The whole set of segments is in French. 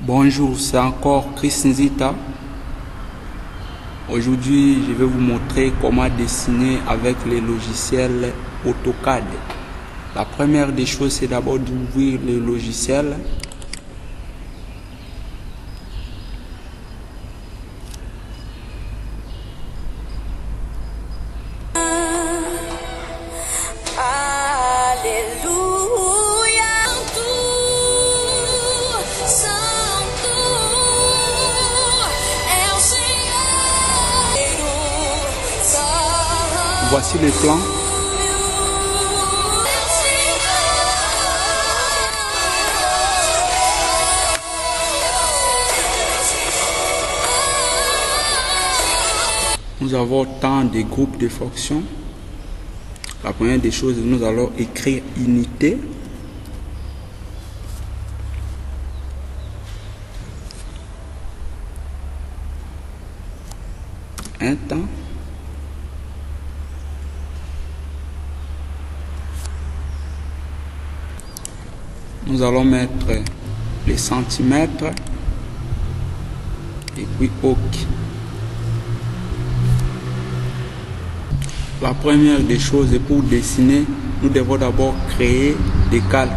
Bonjour, c'est encore Chris Nzita. Aujourd'hui, je vais vous montrer comment dessiner avec les logiciels AutoCAD. La première des choses, c'est d'abord d'ouvrir le logiciel. Voici le plan. Nous avons tant de groupes de fonctions. La première des choses, nous allons écrire unité. Un temps. Nous allons mettre les centimètres et puis OK. La première des choses est pour dessiner, nous devons d'abord créer des calques.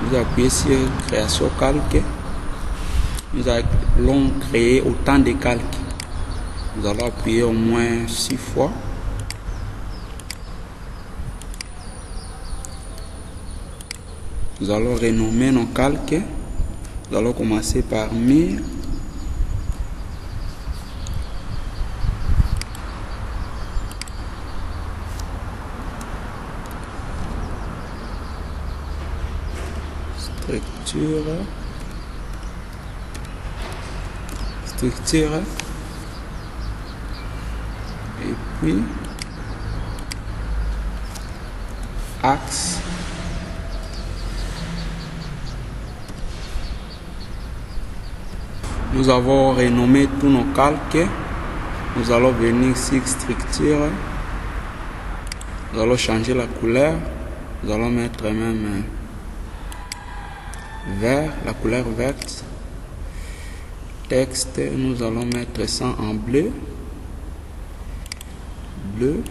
Vous appuyez sur création calque. Nous allons créer autant de calques. Nous allons appuyer au moins 6 fois. Nous allons renommer nos calques. Nous allons commencer par mire. Structure. Et puis axe. Nous avons renommé tous nos calques. Nous allons venir sur structure. Nous allons changer la couleur. Nous allons mettre même vert, la couleur verte. Texte, nous allons mettre ça en bleu. Bleu.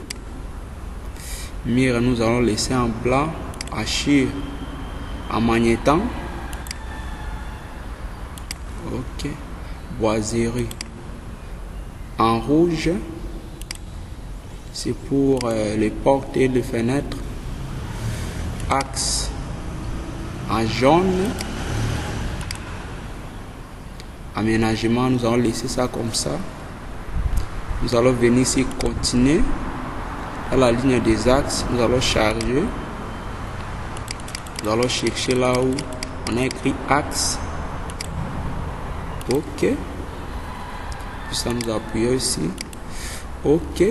Mire, nous allons laisser en blanc. Archive en magnétant. Ok. Boiserie en rouge, c'est pour les portes et les fenêtres. Axe en jaune. Aménagement, nous allons laisser ça comme ça. Nous allons venir ici continuer à la ligne des axes. Nous allons charger. Nous allons chercher là où on a écrit axe. OK. Puis ça, nous appuyons ici. OK.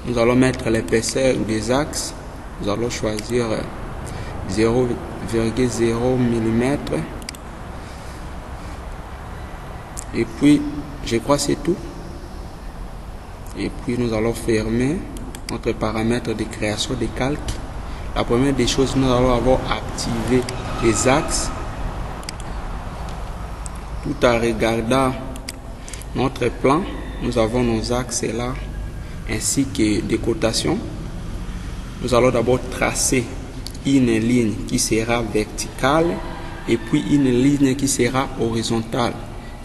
Nous allons mettre l'épaisseur des axes. Nous allons choisir 0,0 mm. Et puis, je crois que c'est tout. Et puis, nous allons fermer notre paramètre de création des calques. La première des choses, nous allons avoir activé les axes. Tout en regardant notre plan, nous avons nos axes là, ainsi que des cotations. Nous allons d'abord tracer une ligne qui sera verticale et puis une ligne qui sera horizontale,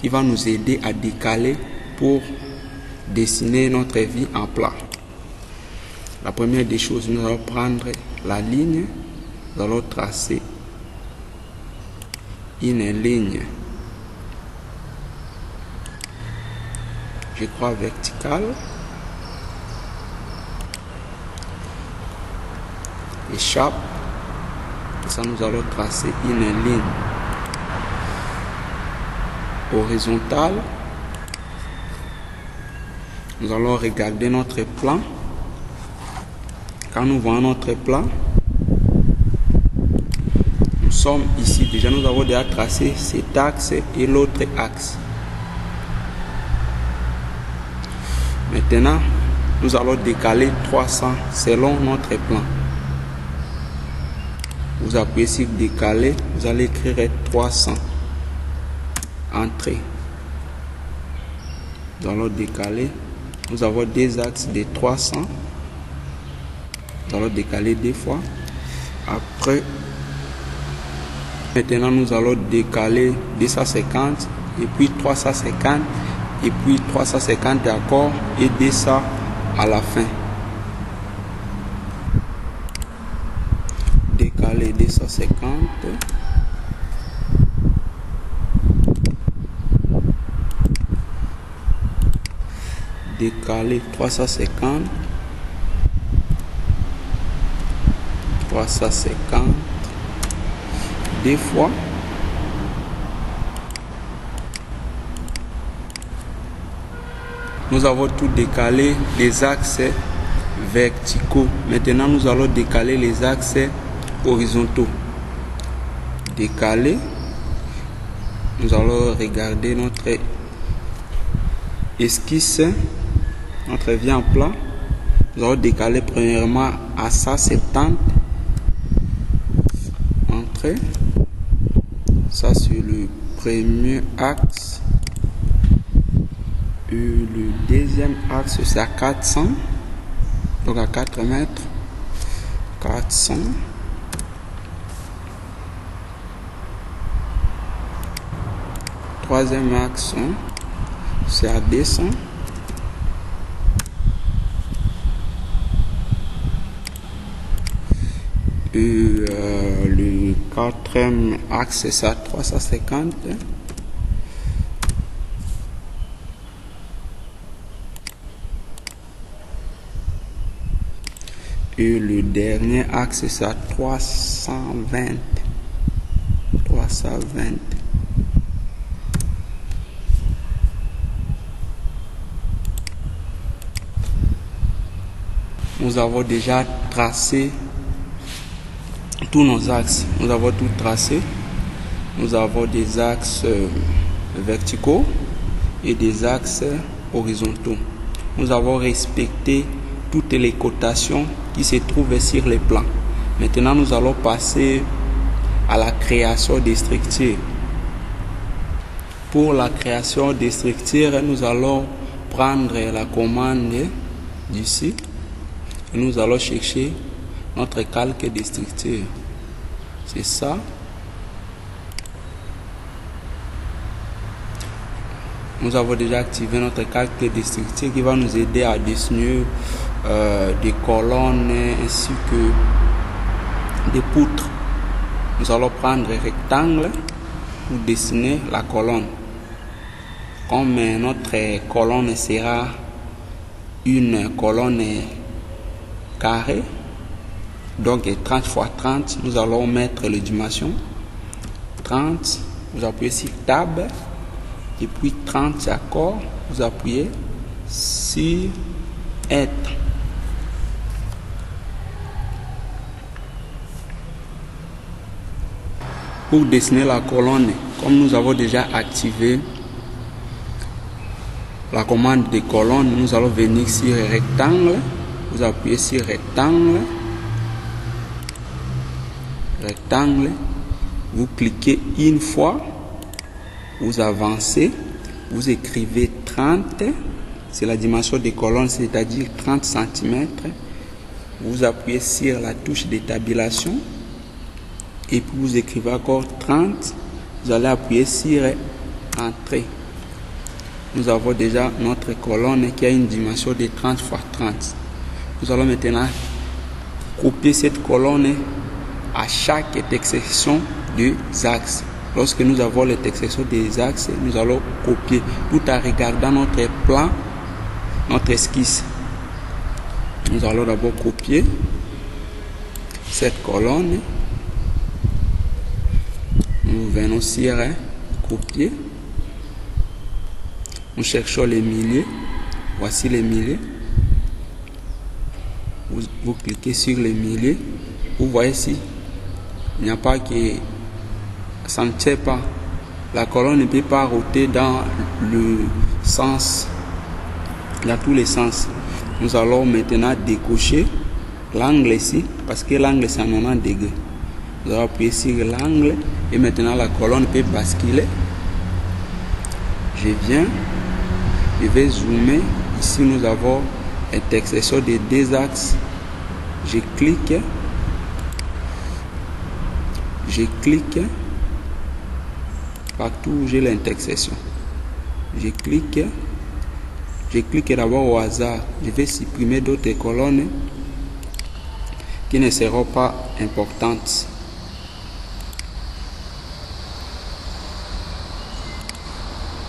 qui va nous aider à décaler pour dessiner notre vie en plat. La première des choses, nous allons prendre la ligne, nous allons tracer une ligne, je crois verticale, échappe, et ça nous allons tracer une ligne horizontale. Nous allons regarder notre plan. Quand nous voyons notre plan, nous sommes ici. Déjà, nous avons déjà tracé cet axe et l'autre axe. Maintenant, nous allons décaler 300 selon notre plan. vous appuyez sur décaler, vous allez écrire 300. Entrée. Nous allons décaler. Nous avons des axes de 300. Nous allons décaler 2 fois. Après, maintenant nous allons décaler 250 et puis 350 et puis 350 d'accord et 200 à la fin. Décaler 250. Décaler 350. 350 2 fois. Nous avons tout décalé, les axes verticaux. Maintenant, nous allons décaler les axes horizontaux. Décaler. Nous allons regarder notre esquisse, notre vie en plat. Nous allons décaler premièrement à 170. Entrée. Ça sur le premier axe. Et le deuxième axe c'est à 400. Donc à 4 mètres. 400. Troisième axe c'est à 200. Et le quatrième axe c'est à 350. Et le dernier axe c'est à 320. 320. Nous avons déjà tracé tous nos axes. Nous avons tout tracé. Nous avons des axes verticaux et des axes horizontaux. Nous avons respecté toutes les cotations qui se trouvent sur les plans. Maintenant, nous allons passer à la création des structures. Pour la création des structures, nous allons prendre la commande d'ici et nous allons chercher notre calque des structures. C'est ça. Nous avons déjà activé notre calque des structures qui va nous aider à dessiner des colonnes ainsi que des poutres. Nous allons prendre un rectangle pour dessiner la colonne. Comme notre colonne sera une colonne carrée, donc 30 x 30, nous allons mettre les dimensions. 30, vous appuyez sur Tab, et puis 30 d'accord, vous appuyez sur Être. Pour dessiner la colonne, comme nous avons déjà activé la commande de colonne, nous allons venir sur rectangle, vous appuyez sur rectangle, rectangle, vous cliquez une fois, vous avancez, vous écrivez 30, c'est la dimension des colonnes, c'est-à-dire 30 cm, vous appuyez sur la touche de tabulation, et puis vous écrivez encore 30, vous allez appuyer sur Entrée. Nous avons déjà notre colonne qui a une dimension de 30 x 30. Nous allons maintenant copier cette colonne à chaque intersection des axes. Lorsque nous avons les intersections des axes, nous allons copier tout en regardant notre plan, notre esquisse. Nous allons d'abord copier cette colonne. Nous venons sur copier. Nous cherchons les milliers. Voici les milliers. Vous cliquez sur les milliers. Vous voyez ici, il n'y a pas que ça ne tient pas. La colonne ne peut pas roter dans le sens, dans tous les sens. Nous allons maintenant décocher l'angle ici, parce que l'angle c'est à 90 degrés. Nous allons appuyer sur l'angle et maintenant la colonne peut basculer. Je viens, je vais zoomer. Ici nous avons intersection des deux axes. Je clique. Partout où j'ai l'intersection. Je clique d'abord au hasard. Je vais supprimer d'autres colonnes qui ne seront pas importantes.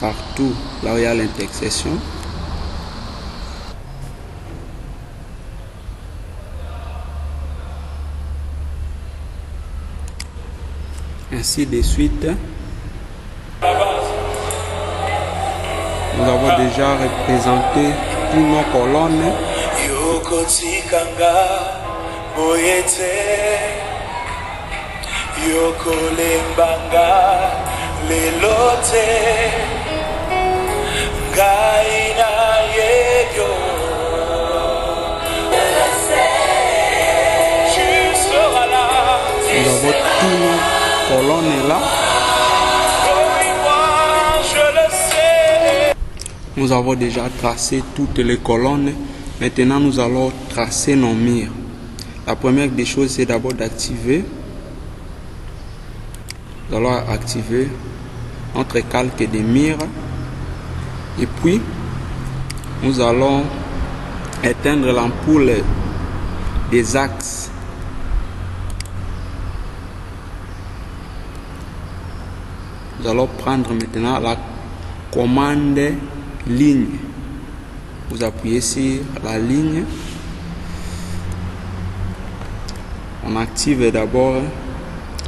Partout là où il y a l'intersection. Ainsi de suite. Nous avons déjà représenté toutes nos colonnes. Nous avons toutes nos colonnes là. Nous avons déjà tracé toutes les colonnes. Maintenant, nous allons tracer nos murs. La première des choses, c'est d'abord d'activer. Nous allons activer notre calque des murs. Et puis, nous allons éteindre l'ampoule des axes. Nous allons prendre maintenant la commande ligne. Vous appuyez sur la ligne. On active d'abord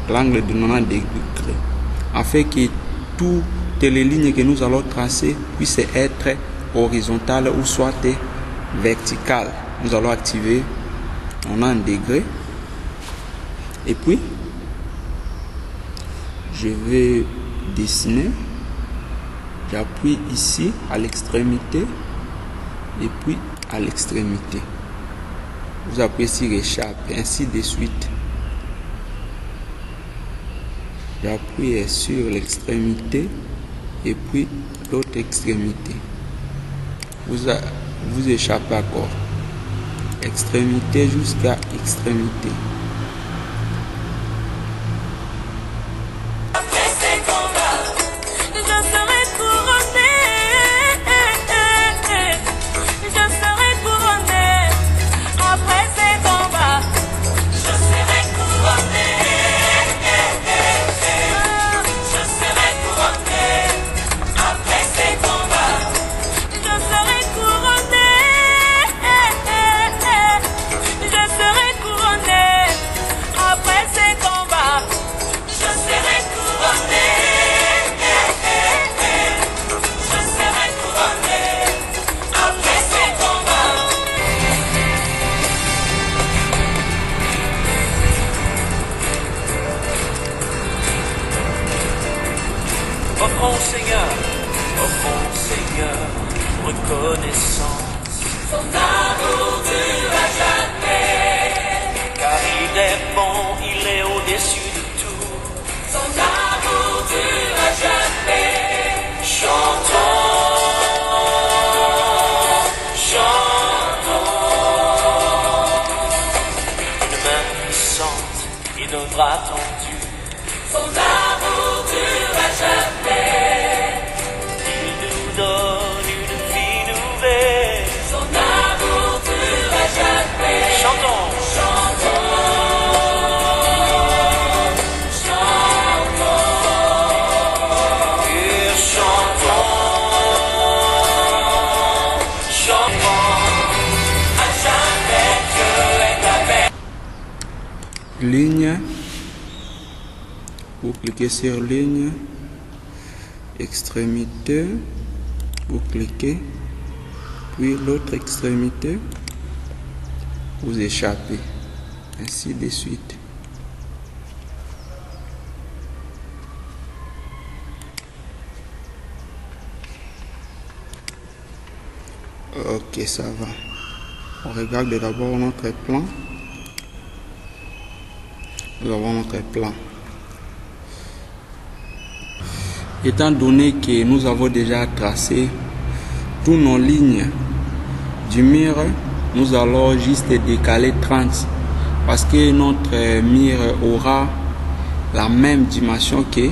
l'angle de 90 degrés afin que toutes les lignes que nous allons tracer puissent être horizontales ou soit verticales. Nous allons activer 90 degrés et puis je vais dessiner. J'appuie ici à l'extrémité et puis à l'extrémité. Vous appuyez sur échappe, ainsi de suite. J'appuie sur l'extrémité et puis l'autre extrémité. Vous échappez encore. Extrémité jusqu'à extrémité. Oh mon Seigneur, reconnaissance. Son amour dure à jamais. Car il est bon, il est au-dessus de tout. Son amour dure à jamais. Chantons, chantons. Une main puissante, il nous bras tendus. Son amour dure à jamais. Donne une vie nouvelle. Son amour dure à jamais. Chantons, chantons, chantons, et chantons, chantons. À jamais Dieu est ta paix. Ligne. Vous cliquez sur ligne. Extrémité. Vous cliquez, puis l'autre extrémité, vous échappez, ainsi de suite. Ok, ça va. On regarde d'abord notre plan. Nous avons notre plan. Étant donné que nous avons déjà tracé toutes nos lignes du mur, nous allons juste décaler 30 parce que notre mur aura la même dimension que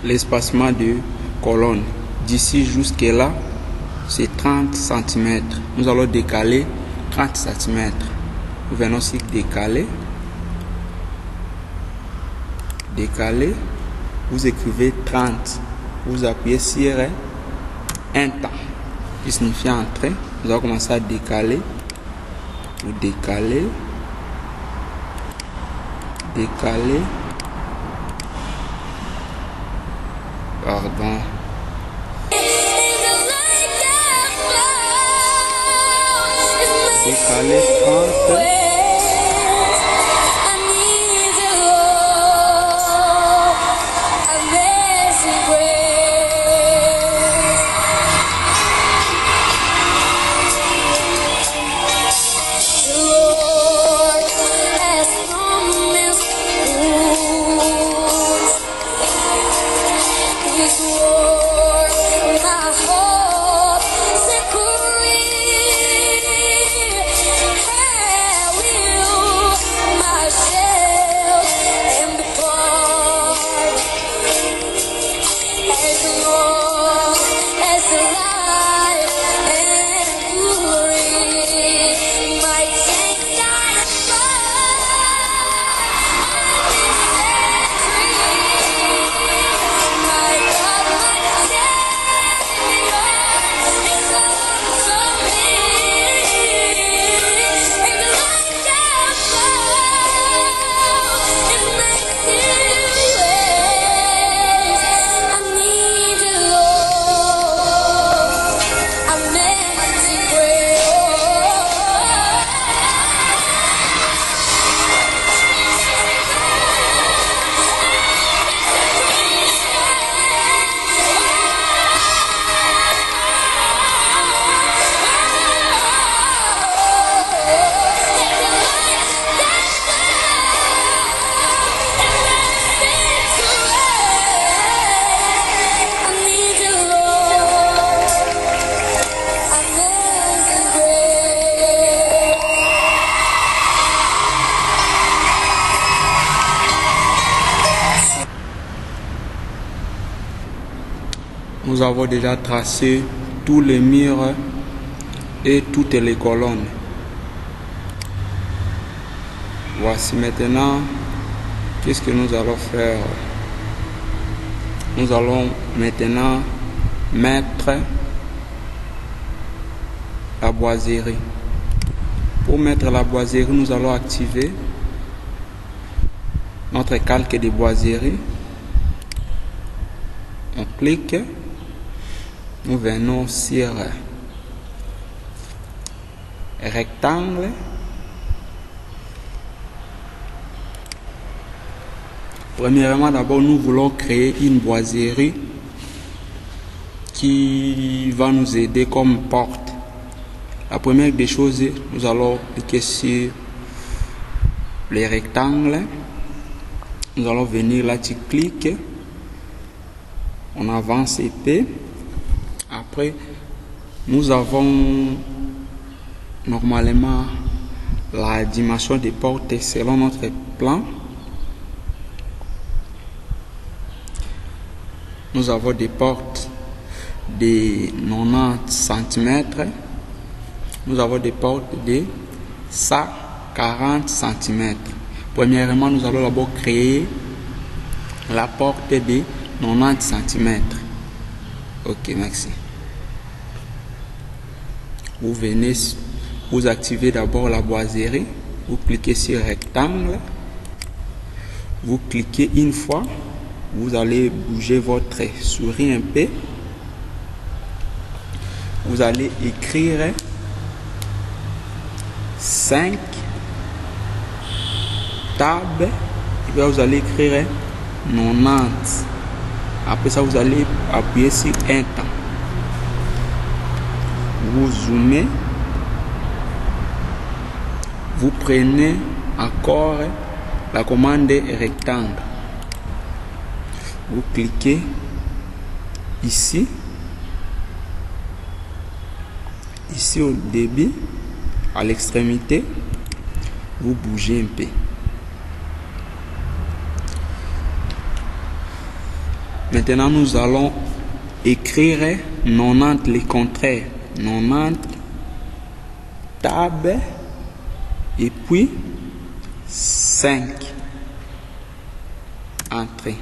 l'espacement de colonne. D'ici jusque là, c'est 30 cm. Nous allons décaler 30 cm. Nous venons ici décaler. Décaler. Vous écrivez 30. Vous appuyez sur un temps qui signifie entrer. Nous allons commencer à décaler. Vous décalez. Décaler. Pardon. Décaler 30. Nous avons déjà tracé tous les murs et toutes les colonnes. Voici maintenant qu'est-ce que nous allons faire. Nous allons maintenant mettre la boiserie. Pour mettre la boiserie, nous allons activer notre calque de boiserie. On clique. Nous venons sur rectangle. Premièrement, d'abord, nous voulons créer une boiserie qui va nous aider comme porte. La première des choses, nous allons cliquer sur les rectangles. Nous allons venir là, tu cliques. On avance épais. Après, nous avons normalement la dimension des portes selon notre plan. Nous avons des portes de 90 cm. Nous avons des portes de 140 cm. Premièrement, nous allons d'abord créer la porte de 90 cm. Ok, merci. Vous venez, vous activez d'abord la boiserie. Vous cliquez sur rectangle. Vous cliquez une fois. Vous allez bouger votre souris un peu. Vous allez écrire 5 tab. Et puis vous allez écrire 90. Après ça, vous allez appuyer sur un temps. Vous zoomez. Vous prenez encore La commande est rectangle. Vous cliquez ici. Ici au début, à l'extrémité, vous bougez un peu. Maintenant, nous allons écrire 90 les contraires. 90 tab et puis 5 entrée.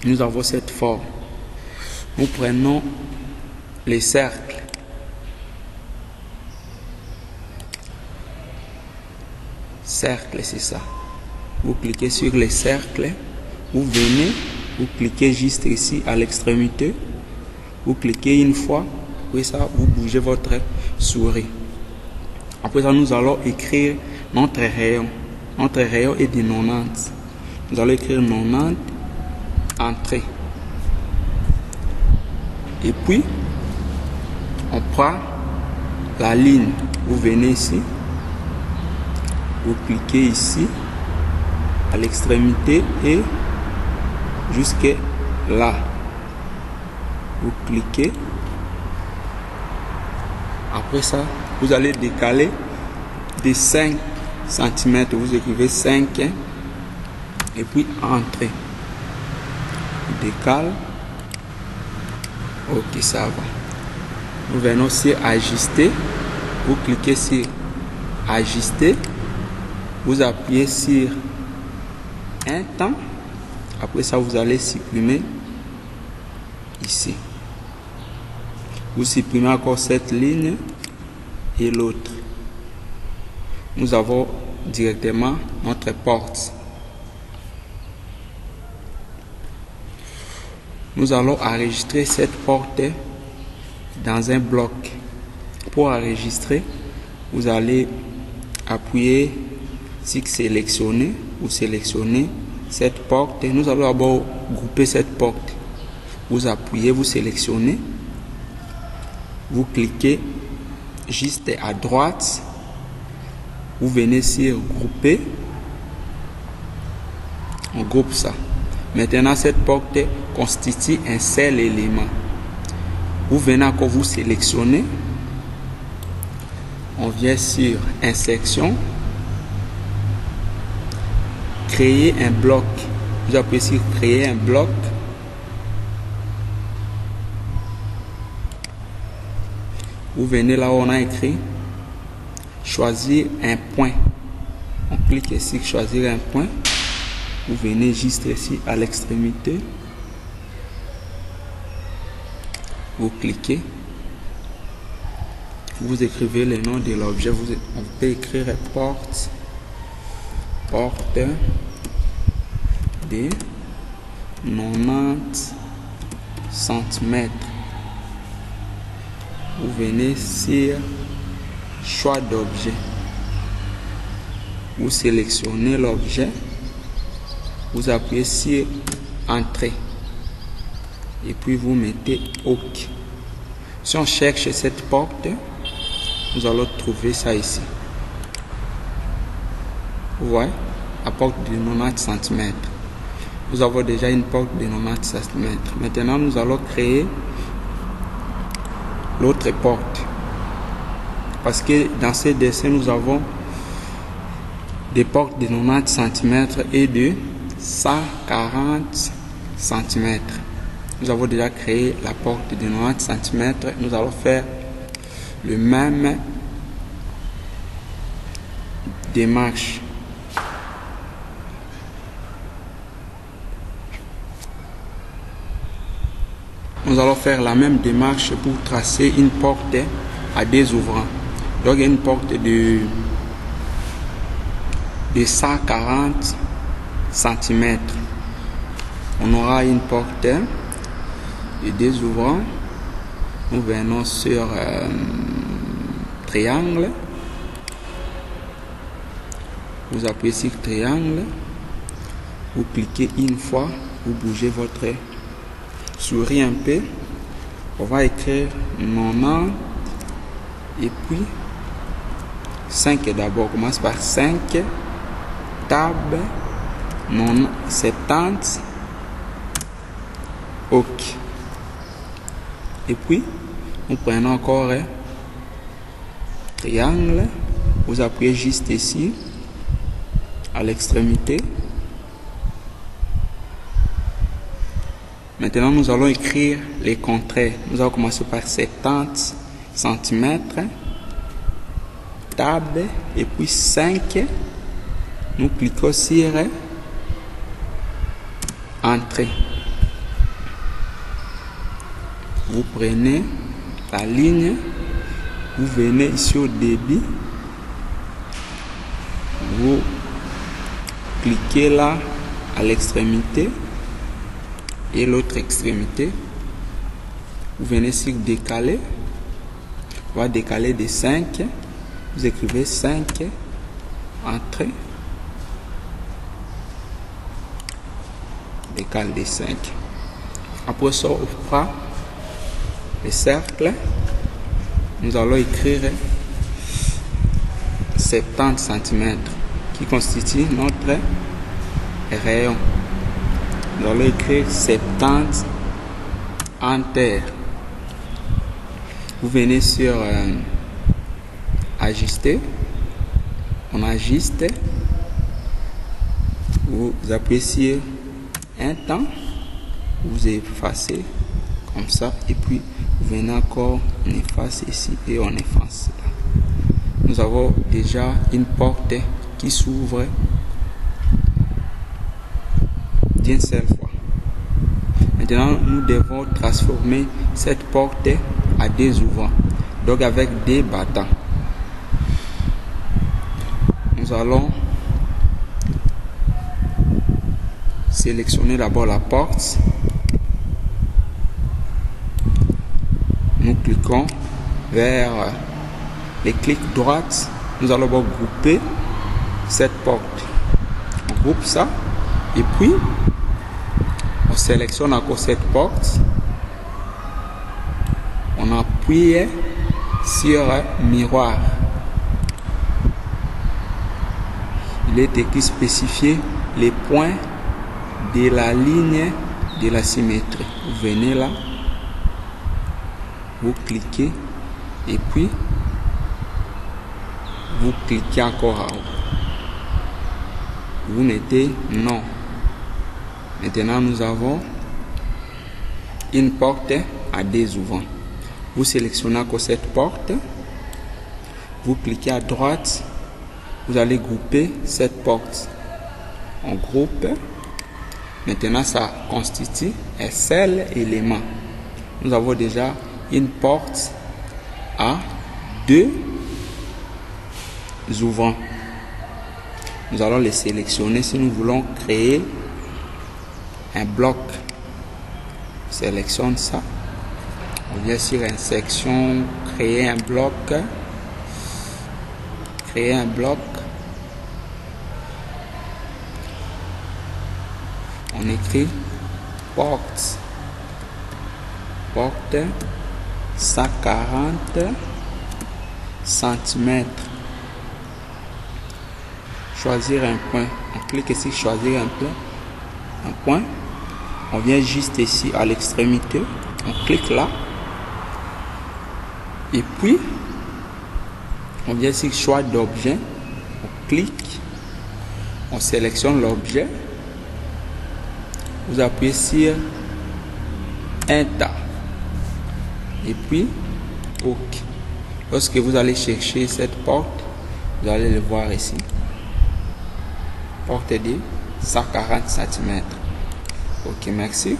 Nous avons cette forme. Nous prenons les cercles. Cercle, c'est ça. Vous cliquez sur les cercles, vous venez, vous cliquez juste ici à l'extrémité, vous cliquez une fois, puis ça, vous bougez votre souris. Après ça, nous allons écrire notre rayon. Notre rayon est de 90. Nous allons écrire 90 entrée. Et puis, on prend la ligne. Vous venez ici. Vous cliquez ici à l'extrémité et jusqu'à là. Vous cliquez. Après ça, vous allez décaler de 5 cm. Vous écrivez 5 et puis entrée. Décale. Ok, ça va. Nous venons sur ajuster. Vous cliquez sur ajuster. Vous appuyez sur un temps. Après ça, vous allez supprimer ici. Vous supprimez encore cette ligne et l'autre. Nous avons directement notre porte. Nous allons enregistrer cette porte dans un bloc. Pour enregistrer, vous allez appuyer sur sélectionner ou sélectionner cette porte. Nous allons d'abord grouper cette porte. Vous appuyez, vous sélectionnez. Vous cliquez juste à droite. Vous venez sur grouper. On groupe ça. Maintenant, cette porte constitue un seul élément. Vous venez encore vous sélectionner. On vient sur insertion. Créer un bloc. Vous appuyez sur créer un bloc. Vous venez là où on a écrit choisir un point. On clique ici choisir un point. Vous venez juste ici à l'extrémité. Vous cliquez. Vous écrivez le nom de l'objet. On peut écrire porte de 90 cm. Vous venez sur choix d'objet. Vous sélectionnez l'objet. Vous appuyez sur entrée. Et puis vous mettez OK. Si on cherche cette porte, nous allons trouver ça ici. Vous voyez, la porte de 90 cm. Nous avons déjà une porte de 90 cm. Maintenant, nous allons créer l'autre porte. Parce que dans ces dessins, nous avons des portes de 90 cm et de 140 cm. Nous avons déjà créé la porte de 90 cm. Nous allons faire le même démarche. Nous allons faire la même démarche pour tracer une porte à deux ouvrants. Donc une porte de 140 cm. On aura une porte de deux ouvrants. Nous venons sur triangle. Vous appuyez sur triangle. Vous cliquez une fois. Vous bougez votre souris un peu. On va écrire 90 et puis 5 d'abord. On commence par 5 Tab, non 70. OK. Et puis, nous prenons encore un triangle. Vous appuyez juste ici, à l'extrémité. Maintenant, nous allons écrire les contraires. Nous allons commencer par 70 cm. Tab, et puis 5. Nous cliquons sur Entrée. Vous prenez la ligne, vous venez ici au débit, vous cliquez là à l'extrémité et l'autre extrémité, vous venez sur décaler, on va décaler de 5, vous écrivez 5, entrée, décale de 5. Après ça, on fera le cercle. Nous allons écrire 70 cm qui constitue notre rayon. Nous allons écrire 70 Enter. Vous venez sur ajuster. On ajuste. Vous appuyez sur un temps. Vous effacez comme ça. Et puis vous venez encore, on efface ici et on efface là. Nous avons déjà une porte qui s'ouvre d'une seule fois. Maintenant, nous devons transformer cette porte à des ouvrants, donc avec des battants. Nous allons sélectionner d'abord la porte. Nous cliquons vers les clics droite. Nous allons grouper cette porte. On groupe ça et puis on sélectionne encore cette porte. On appuie sur miroir. Il est écrit spécifier les points de la ligne de la symétrie. Vous venez là. Vous cliquez et puis vous cliquez encore en haut. Vous mettez non. Maintenant, nous avons une porte à des ouvrants. Vous sélectionnez encore cette porte. Vous cliquez à droite. Vous allez grouper cette porte. On groupe. Maintenant, ça constitue un seul élément. Nous avons déjà une porte à deux ouvrants. Nous allons les sélectionner si nous voulons créer un bloc. Sélectionne ça. On vient sur section, créer un bloc. Créer un bloc. On écrit porte. Porte 140 cm. Choisir un point. On clique ici, choisir un point. On vient juste ici à l'extrémité. On clique là. Et puis, on vient ici, choix d'objet. On clique. On sélectionne l'objet. Vous appuyez sur Enter. Et puis, OK. Lorsque vous allez chercher cette porte, vous allez le voir ici. Porte de 140 cm. OK, merci.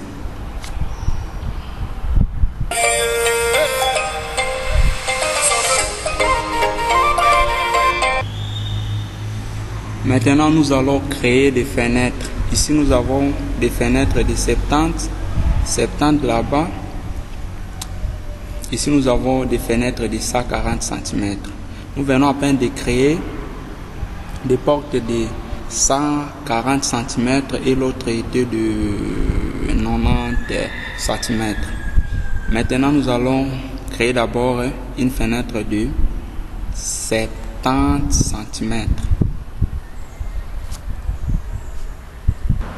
Maintenant, nous allons créer des fenêtres. Ici, nous avons des fenêtres de 70 là-bas. Ici, nous avons des fenêtres de 140 cm. Nous venons à peine de créer des portes de 140 cm et l'autre était de 90 cm. Maintenant, nous allons créer d'abord une fenêtre de 70 cm.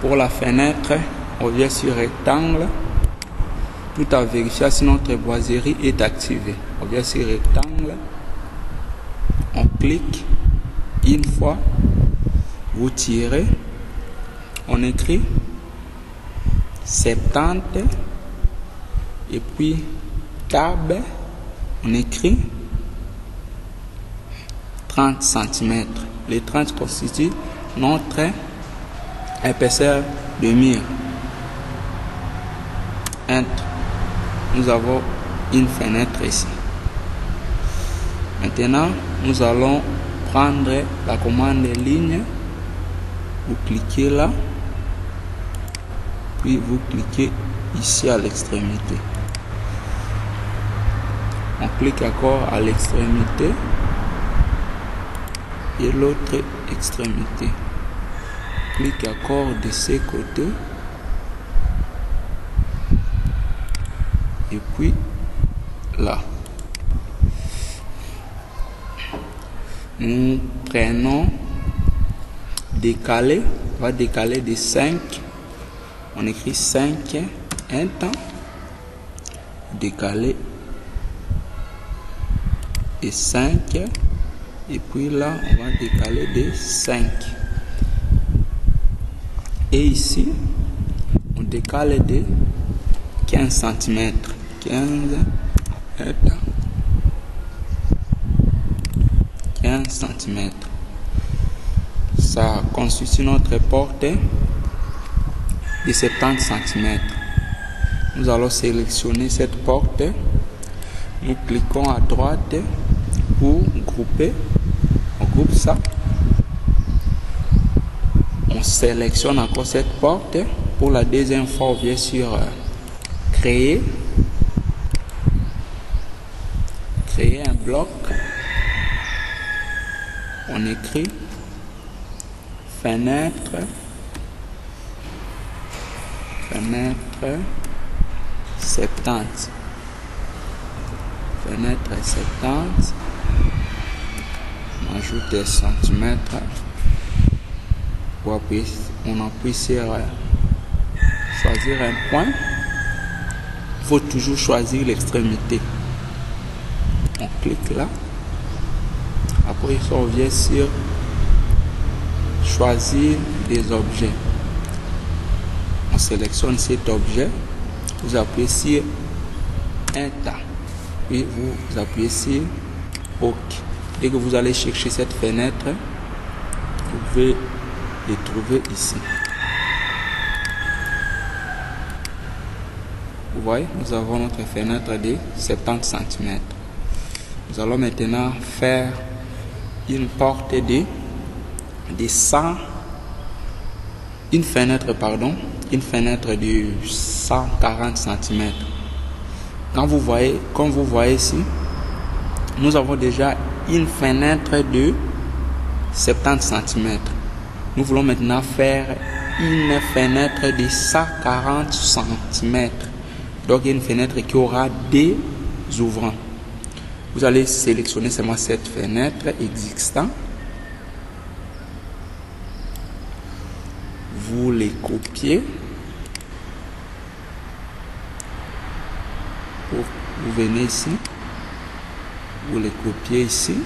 Pour la fenêtre, on vient sur rectangle. Tout à vérifier si notre boiserie est activée. On vient sur rectangle. On clique. Une fois, vous tirez. On écrit 70. Et puis, tab, on écrit 30 cm. Les 30 constituent notre épaisseur de mur. Enter. Nous avons une fenêtre ici. Maintenant, nous allons prendre la commande ligne. Vous cliquez là. Puis vous cliquez ici à l'extrémité. On clique encore à l'extrémité et l'autre extrémité. Clique encore de ces côtés. Et puis là. Nous prenons décaler. On va décaler de 5. On écrit 5 un temps. Décaler. Et 5. Et puis là, on va décaler de 5. Et ici, on décale de 15 cm. 15 cm. Ça constitue notre porte de 70 cm. Nous allons sélectionner cette porte. Nous cliquons à droite pour grouper. On groupe ça. On sélectionne encore cette porte. Pour la deuxième fois, on vient sur créer. Créer un bloc. On écrit fenêtre. Fenêtre 70. Fenêtre 70. On ajoute des centimètres. On appuie sur choisir un point. Il faut toujours choisir l'extrémité. On clique là. Après, on vient sur choisir des objets. On sélectionne cet objet. Vous appuyez sur Enter. Puis vous appuyez sur OK. Dès que vous allez chercher cette fenêtre, vous pouvez les trouver ici. Vous voyez, nous avons notre fenêtre de 70 cm. Nous allons maintenant faire une porte de 100, une fenêtre de 140 cm. Comme vous voyez ici, nous avons déjà une fenêtre de 70 cm. Nous voulons maintenant faire une fenêtre de 140 cm. Donc une fenêtre qui aura des ouvrants. Vous allez sélectionner seulement cette fenêtre existante. Vous les copiez. Vous venez ici. Vous les copiez ici.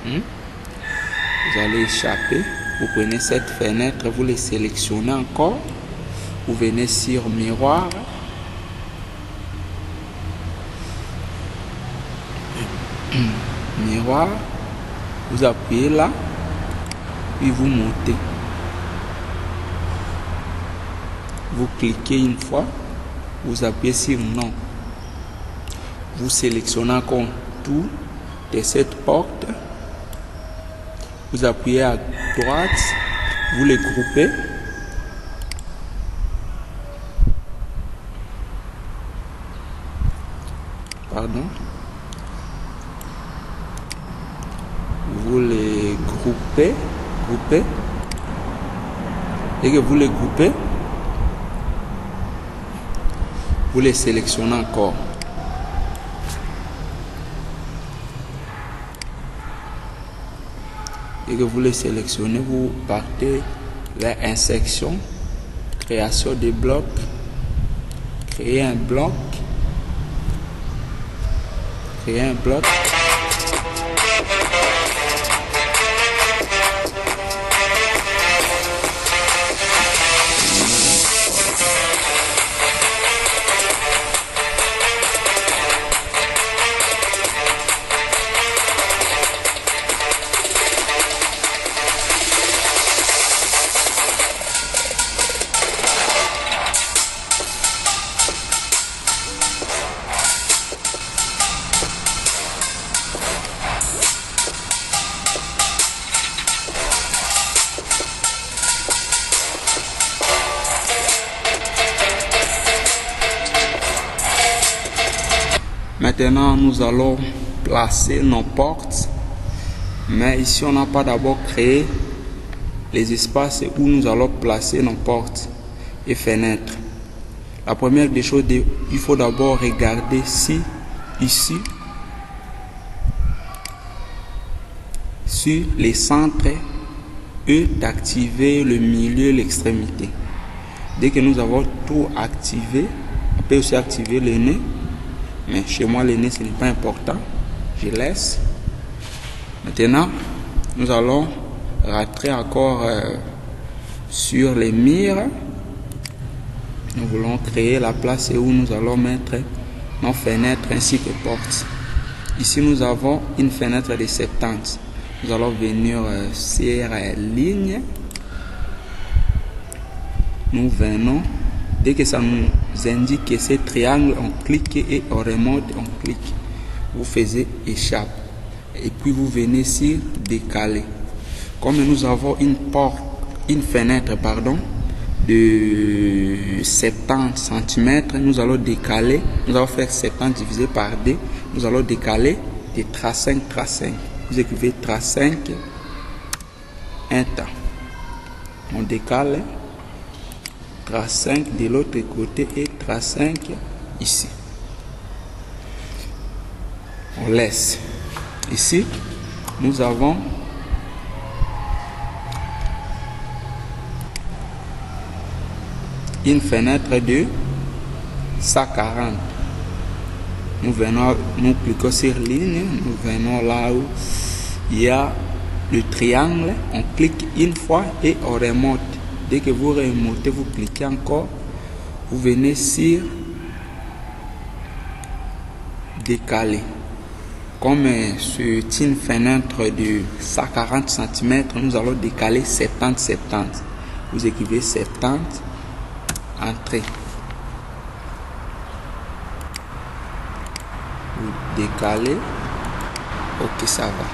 Vous allez échapper. Vous prenez cette fenêtre. Vous les sélectionnez encore. Vous venez sur miroir. Miroir. Vous appuyez là. Puis vous montez. Vous cliquez une fois. Vous appuyez sur non. Vous sélectionnez encore tout de cette porte. Vous appuyez à droite. Vous les groupez. Pardon. Vous les groupez. Et que vous les groupez, vous les sélectionnez encore. Et que vous les sélectionnez, vous partez vers insertion, création de bloc, créer un bloc, créer un bloc. Maintenant, nous allons placer nos portes. Mais ici, on n'a pas d'abord créé les espaces où nous allons placer nos portes et fenêtres. La première des choses, il faut d'abord regarder si, ici, sur les centres, d'activer le milieu, l'extrémité. Dès que nous avons tout activé, on peut aussi activer le nez. Mais chez moi, le nez, ce n'est pas important. Je laisse. Maintenant, nous allons rentrer encore sur les murs. Nous voulons créer la place où nous allons mettre nos fenêtres ainsi que portes. Ici, nous avons une fenêtre de 70. Nous allons venir sur ligne. Nous venons. Dès que ça nous indique que c'est triangle, on clique et on remonte, on clique. Vous faites échappe. Et puis vous venez sur décaler. Comme nous avons une fenêtre de 70 cm, nous allons décaler. Nous allons faire 70 divisé par 2. Nous allons décaler de 35 35. Vous écrivez 35 un temps. On décale. 35 de l'autre côté et 35 ici. On laisse. Ici, nous avons une fenêtre de 140. Nous cliquons sur ligne, nous venons là où il y a le triangle, on clique une fois et on remonte. Dès que vous remontez, vous cliquez encore, vous venez sur décaler. Comme c'est une fenêtre de 140 cm, nous allons décaler 70-70. Vous écrivez 70, entrée. Vous décalez, ok, ça va.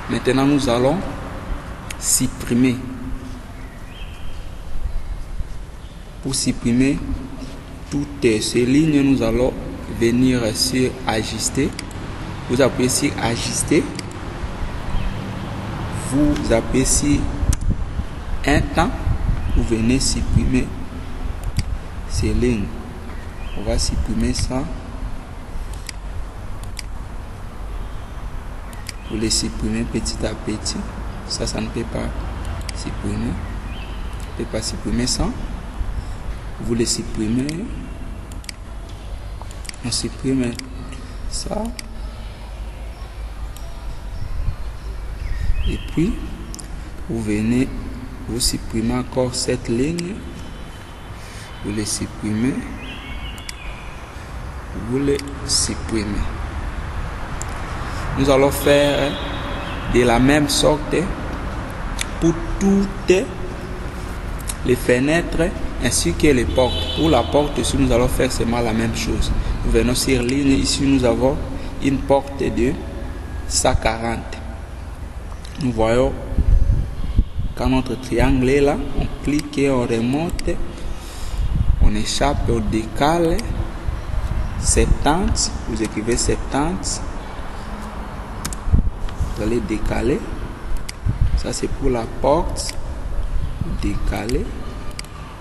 Maintenant, nous allons supprimer. Pour supprimer toutes ces lignes, nous allons venir sur ajuster. Vous appuyez sur ajuster. Vous appuyez sur un temps. Vous venez supprimer ces lignes. On va supprimer ça. Vous les supprimez petit à petit. Ça ne peut pas supprimer. On ne peut pas supprimer ça. Vous les supprimez. On supprime ça. Et puis, vous venez, vous supprimez encore cette ligne. Vous les supprimez. Vous les supprimez. Nous allons faire de la même sorte pour toutes les fenêtres ainsi que les portes. Pour la porte, ici, nous allons faire seulement la même chose. Nous venons sur ligne. Ici, nous avons une porte de 140. Nous voyons quand notre triangle est là, on clique et on remonte. On échappe, on décale. 70. Vous écrivez 70. Vous allez décaler. Ça, c'est pour la porte. Vous décalez.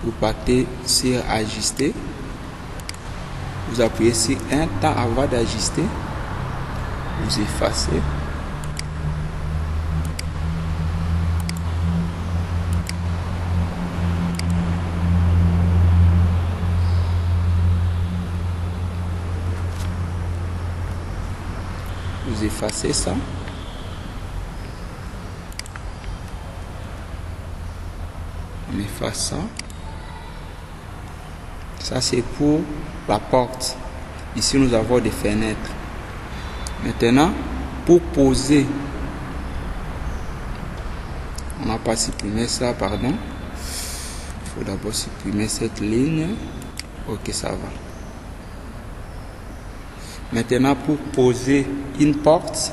Vous partez sur ajuster. Vous appuyez sur un temps avant d'ajuster. Vous effacez. Vous effacez ça. On efface ça. Ça c'est pour la porte. Ici nous avons des fenêtres. Maintenant, pour poser, on n'a pas supprimé ça, pardon. Il faut d'abord supprimer cette ligne. Ok, ça va. Maintenant, pour poser une porte,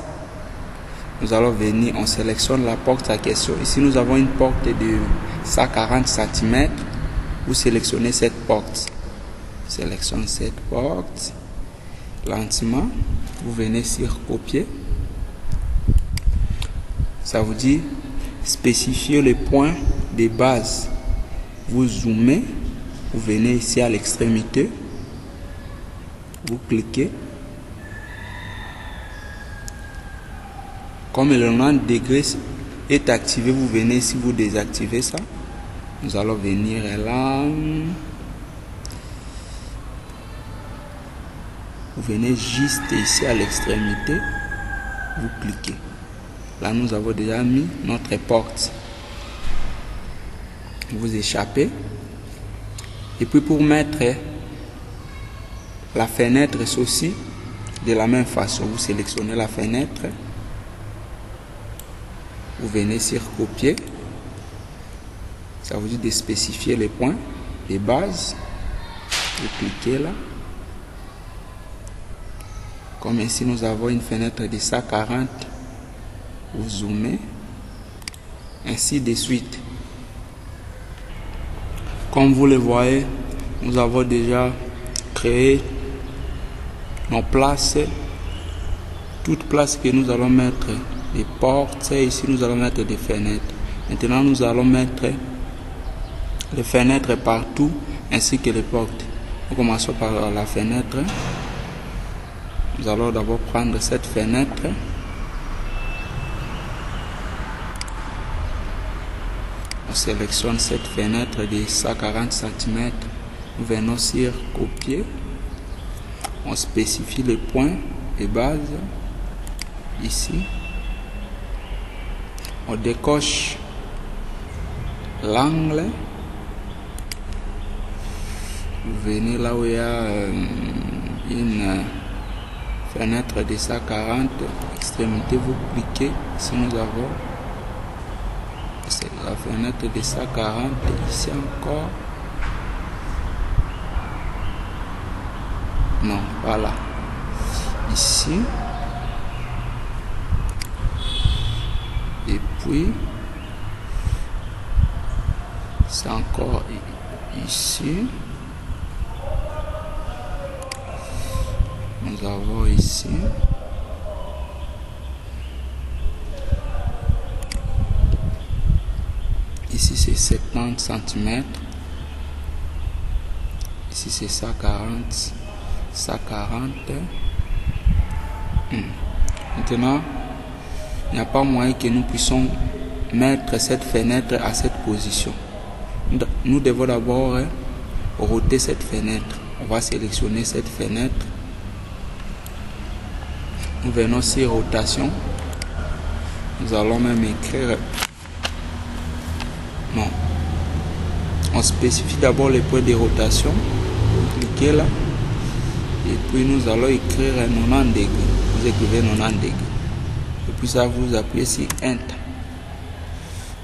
nous allons venir, on sélectionne la porte à question. Ici, nous avons une porte de 140 cm. Vous sélectionnez cette porte. Sélectionne cette porte. Lentement, vous venez sur copier. Ça vous dit spécifier les points de base. Vous zoomez, vous venez ici à l'extrémité, vous cliquez. Comme le 90 degrés est activé, vous venez ici, vous désactivez ça. Nous allons venir là. Vous venez juste ici à l'extrémité, vous cliquez. Là, nous avons déjà mis notre porte. Vous échappez. Et puis pour mettre la fenêtre aussi, de la même façon, vous sélectionnez la fenêtre. Vous venez sur copier. Ça vous dit de spécifier les points, les bases. Vous cliquez là. Comme ici, nous avons une fenêtre de 140. Vous zoomez. Ainsi de suite. Comme vous le voyez, nous avons déjà créé nos places. Toutes places que nous allons mettre des portes. Et ici, nous allons mettre des fenêtres. Maintenant, nous allons mettre les fenêtres partout ainsi que les portes. Nous commençons par la fenêtre. Nous allons d'abord prendre cette fenêtre. On sélectionne cette fenêtre de 140 cm. Nous venons sur copier. On spécifie les points de base. Ici. On décoche l'angle. Vous venez là où il y a une fenêtre de 140, extrémité, vous cliquez. Ici nous avons la fenêtre de 140, ici encore. Non, voilà. Ici. Et puis, c'est encore ici. Nous avons ici. Ici c'est 70 cm. Ici c'est 140. 140. Maintenant, il n'y a pas moyen que nous puissions mettre cette fenêtre à cette position. Nous devons d'abord ôter cette fenêtre. On va sélectionner cette fenêtre. Nous venons sur rotation. Nous allons même écrire. Non. On spécifie d'abord les points de rotation. Cliquez là. Et puis nous allons écrire 90 degrés. Vous écrivez 90 degrés. Et puis ça, vous appuyez sur Enter.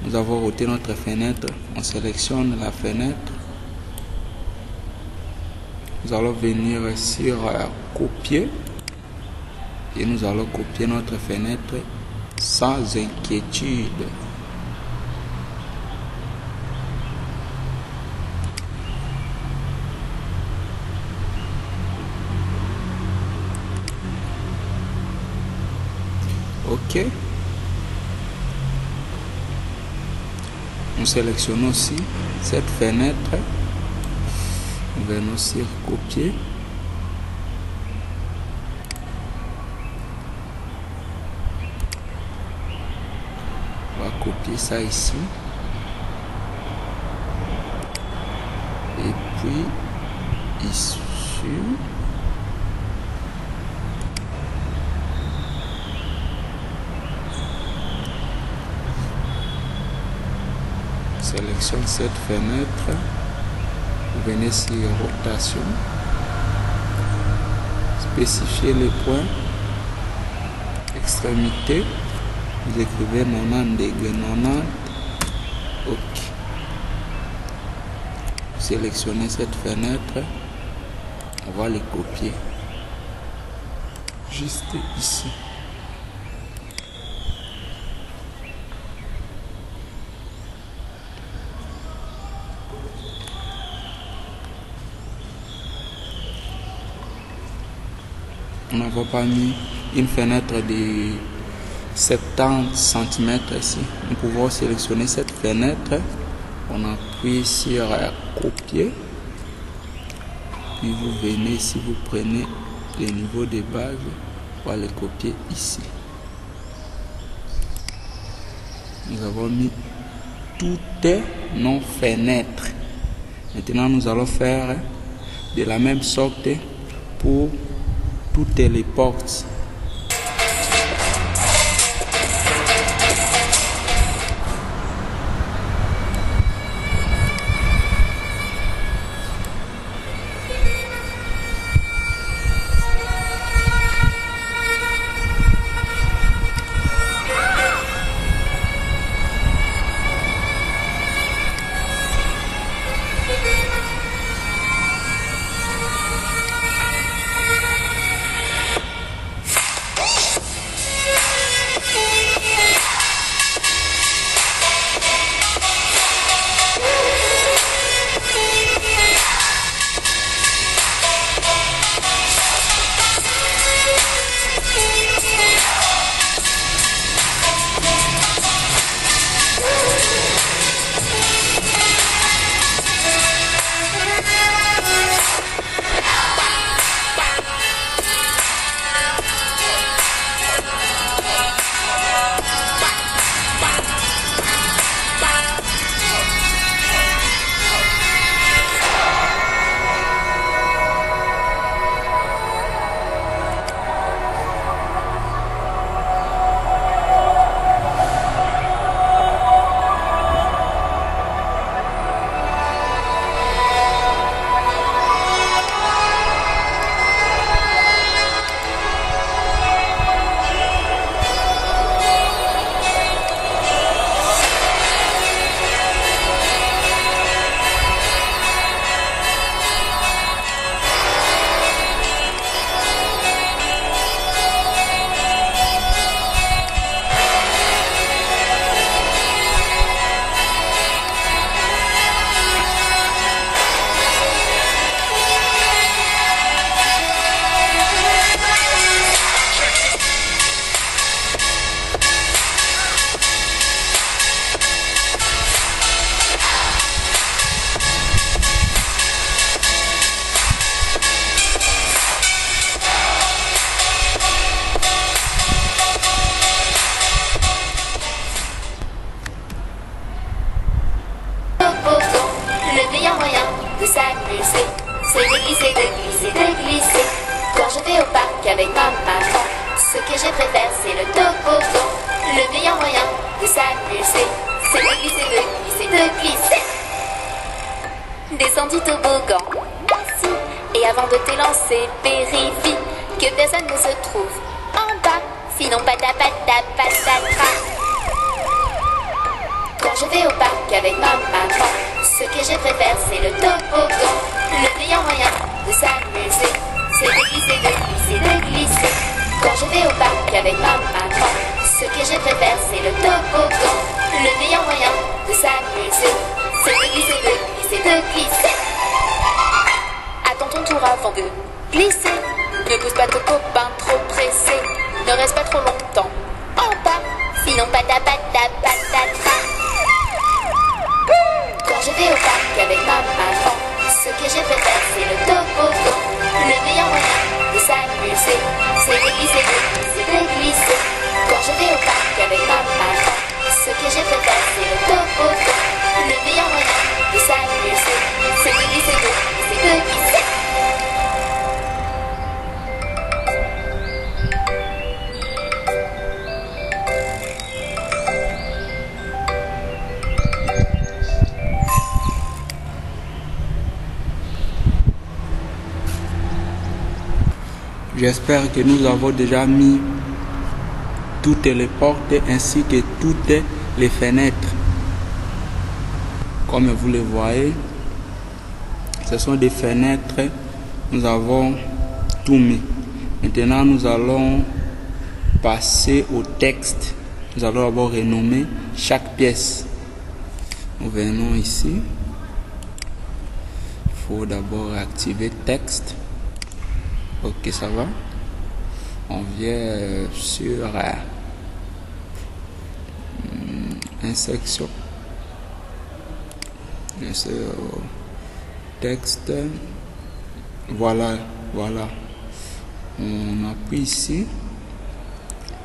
Nous avons roté notre fenêtre. On sélectionne la fenêtre. Nous allons venir sur copier. Et nous allons copier notre fenêtre sans inquiétude. OK. Nous sélectionnons aussi cette fenêtre. Nous venons sur copier. On va copier ça ici. Et puis ici. sélectionne cette fenêtre. Vous venez sur rotation, spécifiez les points, extrémité, vous écrivez 90 degrés, 90, ok. Vous sélectionnez cette fenêtre, on va les copier, juste ici. On n'avons pas mis une fenêtre de 70 cm ici. Nous pouvons sélectionner cette fenêtre. On appuie sur copier. Puis vous venez ici, vous prenez les niveaux de base. On va les copier ici. Nous avons mis toutes nos fenêtres. Maintenant, nous allons faire de la même sorte pour toutes les portes. Descends du toboggan, assis. Et avant de te lancer, vérifie que personne ne se trouve en bas. Sinon patapata patatra. Quand je vais au parc avec ma maman, ce que je préfère c'est le toboggan. Le meilleur moyen de s'amuser, c'est de glisser, de glisser, de glisser. Quand je vais au parc avec ma maman, ce que je préfère c'est le toboggan. Le meilleur moyen de s'amuser, c'est de glisser, de glisser, de glisser. Attends ton tour avant de glisser. Ne pousse pas ton copain trop pressé. Ne reste pas trop longtemps en bas, sinon patapata patatra. Quand je vais au parc avec ma maman, ce que je préfère c'est le toboggan. Le meilleur moyen de s'amuser, c'est de glisser, de glisser, de glisser. Quand je vais au parc avec ma maman, ce que je préfère c'est le toboggan. Le meilleur moyen de s'amuser, c'est de glisser, de glisser, de glisser. J'espère que nous avons déjà mis toutes les portes ainsi que toutes les fenêtres. Comme vous le voyez, ce sont des fenêtres. Nous avons tout mis. Maintenant, nous allons passer au texte. Nous allons d'abord renommer chaque pièce. Nous venons ici. Il faut d'abord activer texte. Ok, ça va. On vient sur insertion. Sur texte. Voilà. On appuie ici.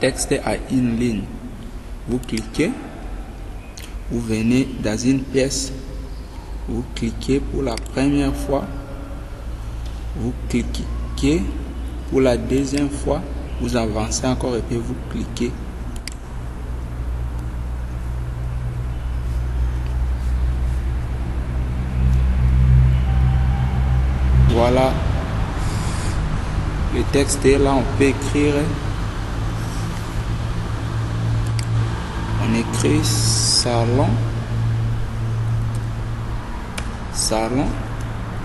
Texte à une ligne. Vous cliquez. Vous venez dans une pièce. Vous cliquez pour la première fois. Vous cliquez pour la deuxième fois. Vous avancez encore et puis vous cliquez. Voilà. Le texte est là. On peut écrire. On écrit salon.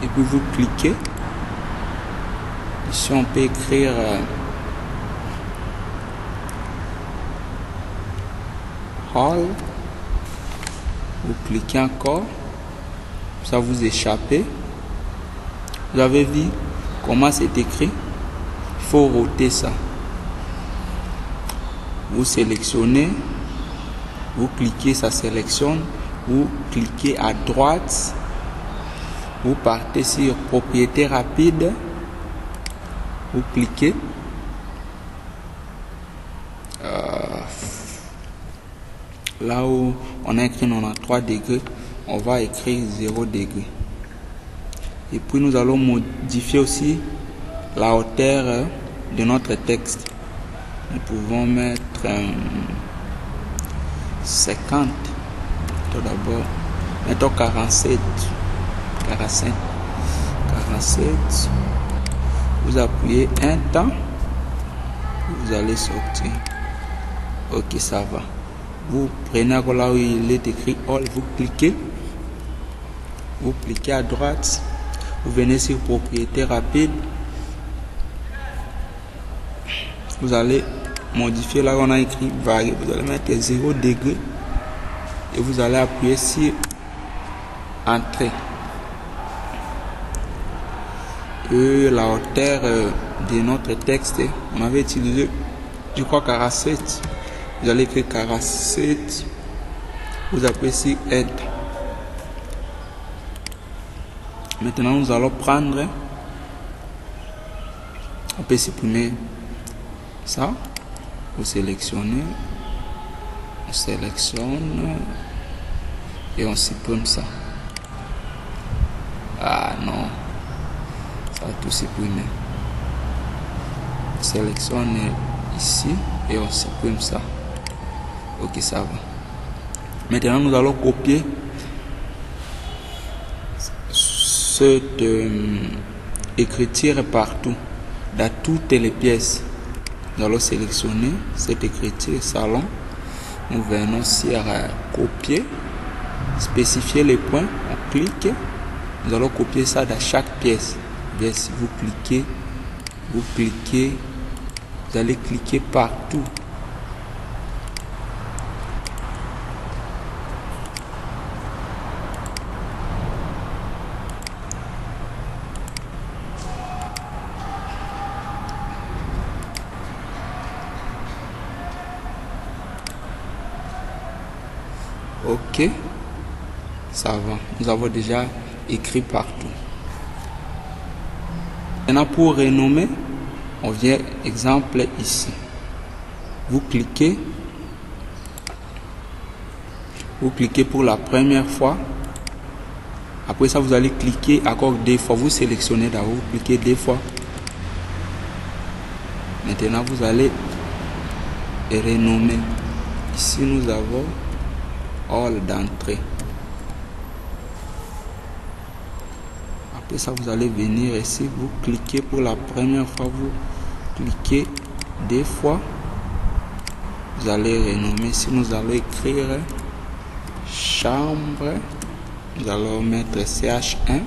Et puis vous cliquez. Ici on peut écrire hall. Vous cliquez encore. Ça vous échappez. Vous avez vu comment c'est écrit. Il faut roter ça. Vous sélectionnez. Vous cliquez, ça sélectionne. Vous cliquez à droite. Vous partez sur propriété rapide. Vous cliquez. Là où on a écrit 93 degrés, on va écrire 0 degrés. Et puis nous allons modifier aussi la hauteur de notre texte. Nous pouvons mettre 50. Tout d'abord, mettons 47. 47. Vous appuyez un temps. Vous allez sortir. Ok, ça va. Vous prenez là où il est écrit all. Vous cliquez. Vous cliquez à droite. Vous venez sur propriété rapide. Vous allez modifier là où on a écrit variable. Vous allez mettre 0 degré. Et vous allez appuyer sur entrée. Et la hauteur de notre texte, on avait utilisé, je crois, 47. Vous allez écrire 47. Vous appuyez sur Add. Maintenant, nous allons prendre. On peut supprimer ça. Vous sélectionnez. On sélectionne. Et on supprime ça. Ah non. Ça va tout supprimer. On sélectionne ici. Et on supprime ça. Ok, ça va. Maintenant, nous allons copier cette écriture partout, dans toutes les pièces. Nous allons sélectionner cette écriture salon. Nous venons sur copier, spécifier les points. On clique. Nous allons copier ça dans chaque pièce. Bien, si vous cliquez, vous allez cliquer partout. Ok, ça va. Nous avons déjà écrit partout. Maintenant, pour renommer, on vient exemple ici. Vous cliquez pour la première fois. Après ça, vous allez cliquer encore 2 fois. Vous sélectionnez d'abord, vous cliquez 2 fois. Maintenant, vous allez renommer. Ici, nous avons hall d'entrée. Après ça, vous allez venir ici, vous cliquez pour la première fois, vous cliquez 2 fois. Vous allez renommer. Si nous allons écrire chambre, nous allons mettre CH1.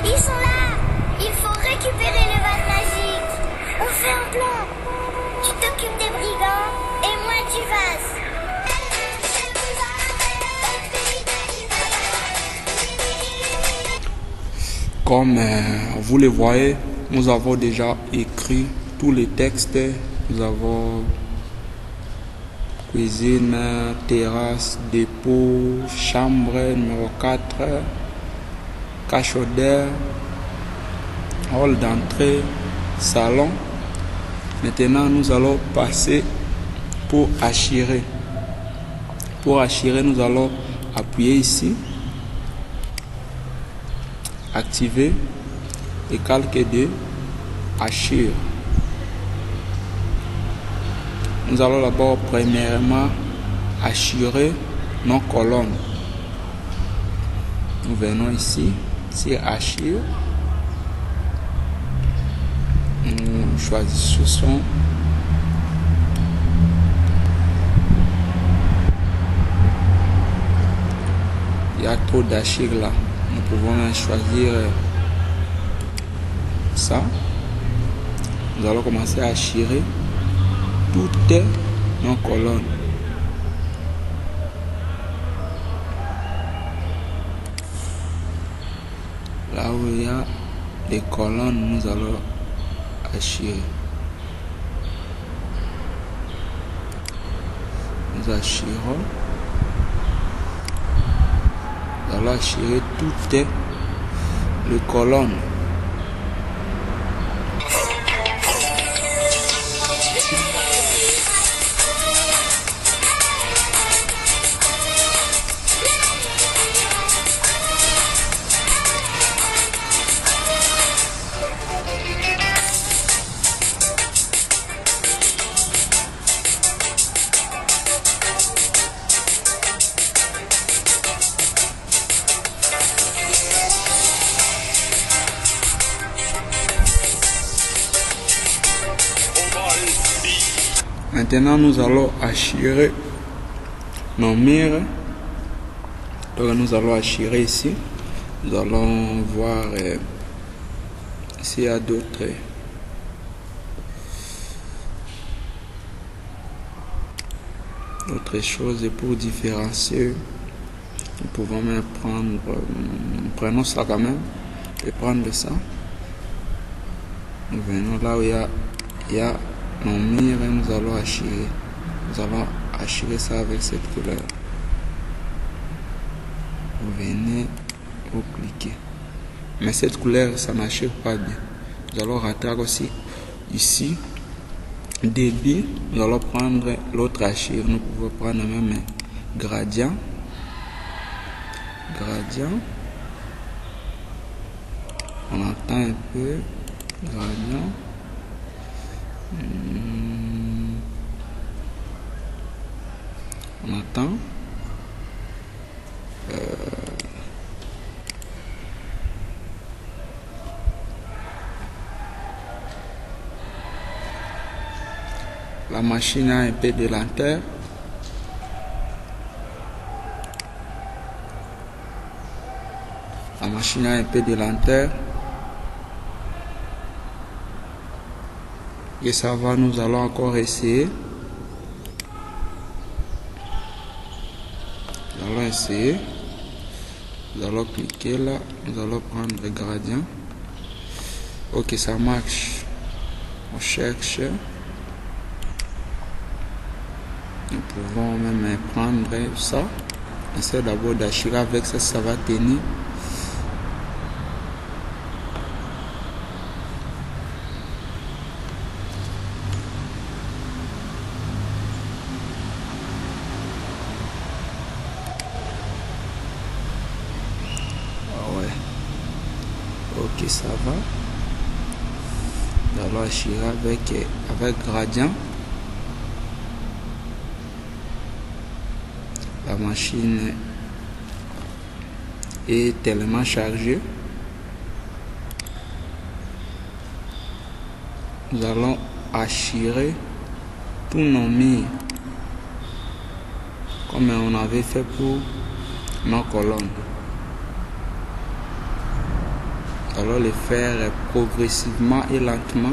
Ils sont là. Il faut récupérer le vase magique. On fait un plan. Tu t'occupes des brigands et moi du vase. Comme vous le voyez, nous avons déjà écrit tous les textes. Nous avons cuisine, terrasse, dépôt, chambre numéro 4, cachot d'air, hall d'entrée, salon. Maintenant, nous allons passer pour archirer. Pour archirer, nous allons appuyer ici, activer et calque de archive. Nous allons d'abord premièrement archiver nos colonnes. Nous venons ici, sur archive. Nous choisissons il y a trop d'archives là. Nous pouvons choisir ça. Nous allons commencer à archiver toutes nos colonnes. Là où il y a les colonnes, nous allons archiver. Nous archirons. Nous allons archiver toutes les colonnes. Maintenant, nous allons archiver nos murs. Donc, nous allons archiver ici. Nous allons voir s'il y a d'autres choses pour différencier. Nous pouvons même prendre, prenons ça quand même et prendre ça. Nous venons là où il y a nos murs et nous allons archiver. Nous allons archiver ça avec cette couleur. Vous venez, vous cliquez. Mais cette couleur, ça n'archive pas bien. Nous allons rater aussi ici. Débit, nous allons prendre l'autre archive. Nous pouvons prendre même gradient. On attend un peu. Gradient. On attend. La machine a un peu de lenteur. La machine a un peu de lenteur. Et ça va, nous allons encore essayer. Nous allons essayer. Nous allons cliquer là. Nous allons prendre le gradient. Ok, ça marche. On cherche. Nous pouvons même prendre ça. Essayer d'abord d'assurer avec ça, ça va tenir. Ok, ça va. Nous allons assurer avec gradient. La machine est tellement chargée. Nous allons assurer tous nos murs comme on avait fait pour nos colonnes. Alors les faire progressivement et lentement.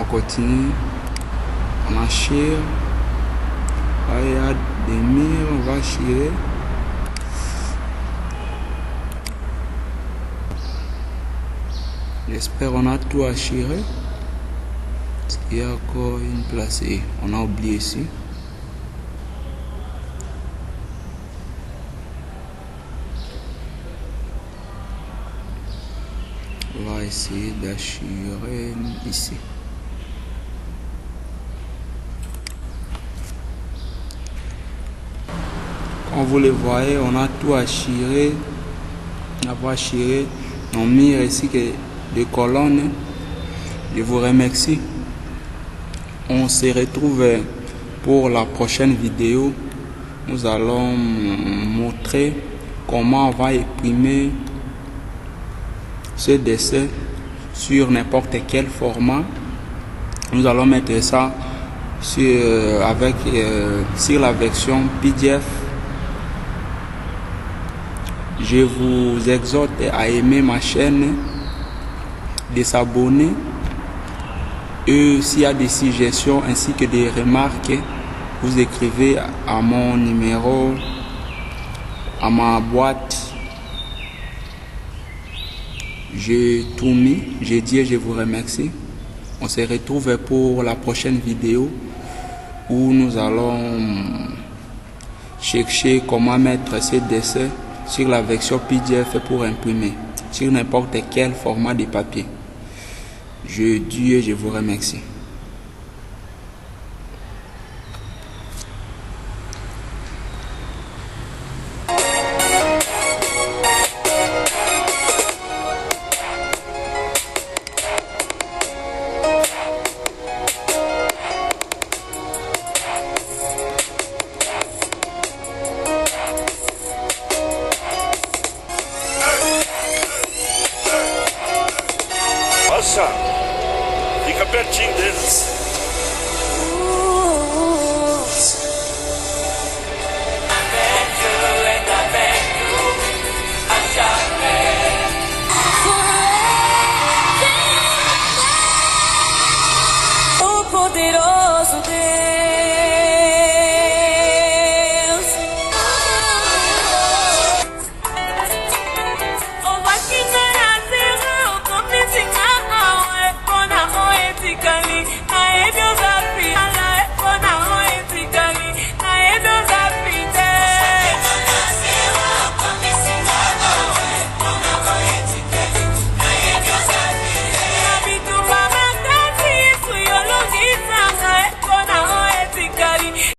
On continue, on achire. Là, il y a des murs, on va achirer. J'espère qu'on a tout achiré. Il y a encore une place et on a oublié ici. On va essayer d'achirer ici. Comme vous le voyez, on a tout achiré. On a achiré nos murs ici que des colonnes. Je vous remercie. On se retrouve pour la prochaine vidéo. Nous allons montrer comment on va imprimer ce dessin sur n'importe quel format. Nous allons mettre ça sur la version PDF. Je vous exhorte à aimer ma chaîne, de s'abonner, et s'il y a des suggestions ainsi que des remarques, vous écrivez à mon numéro, à ma boîte. J'ai tout mis, j'ai dit et je vous remercie. On se retrouve pour la prochaine vidéo où nous allons chercher comment mettre ces dessins sur la version PDF pour imprimer sur n'importe quel format de papier. Je dis et je vous remercie. Fica pertinho deles.